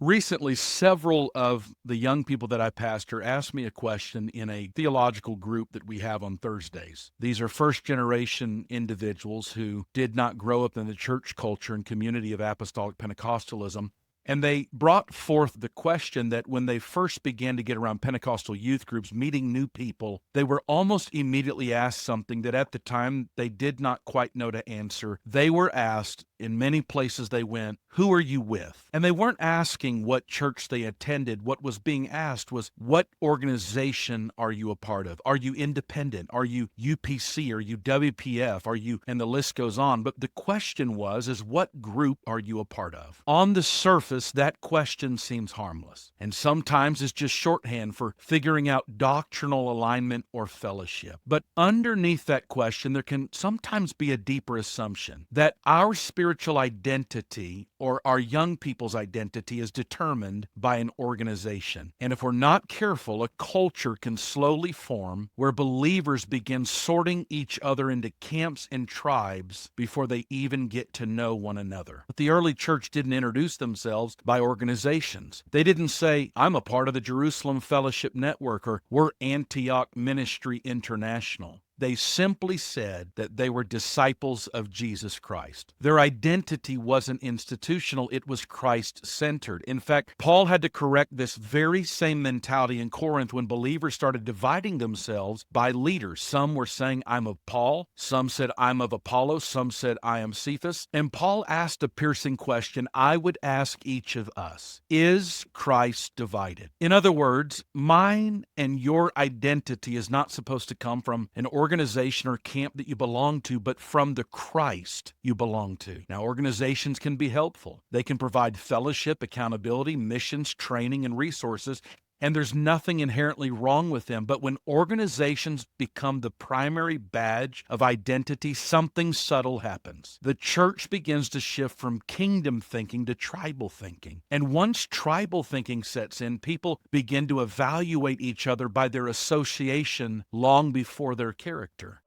Recently, several of the young people that I pastor asked me a question in a theological group that we have on Thursdays. These are first generation individuals who did not grow up in the church culture and community of apostolic Pentecostalism. And they brought forth the question that when they first began to get around Pentecostal youth groups, meeting new people, they were almost immediately asked something that at the time they did not quite know to answer. They were asked, in many places they went, "Who are you with?" And they weren't asking what church they attended. What was being asked was, what organization are you a part of? Are you independent? Are you UPC? Are you WPF? Are you, and the list goes on. But the question is what group are you a part of? On the surface, that question seems harmless. And sometimes it's just shorthand for figuring out doctrinal alignment or fellowship. But underneath that question, there can sometimes be a deeper assumption that our spiritual identity or our young people's identity is determined by an organization. And if we're not careful, a culture can slowly form where believers begin sorting each other into camps and tribes before they even get to know one another. But the early church didn't introduce themselves by organizations. They didn't say, "I'm a part of the Jerusalem Fellowship Network," or "We're Antioch Ministry International." They simply said that they were disciples of Jesus Christ. Their identity wasn't institutional, it was Christ-centered. In fact, Paul had to correct this very same mentality in Corinth when believers started dividing themselves by leaders. Some were saying, "I'm of Paul," some said, "I'm of Apollos," some said, "I am Cephas." And Paul asked a piercing question I would ask each of us: is Christ divided? In other words, mine and your identity is not supposed to come from an organization or camp that you belong to, but from the Christ you belong to. Now, organizations can be helpful. They can provide fellowship, accountability, missions, training, and resources, and there's nothing inherently wrong with them. But when organizations become the primary badge of identity, something subtle happens. The church begins to shift from kingdom thinking to tribal thinking. And once tribal thinking sets in, people begin to evaluate each other by their association long before their character.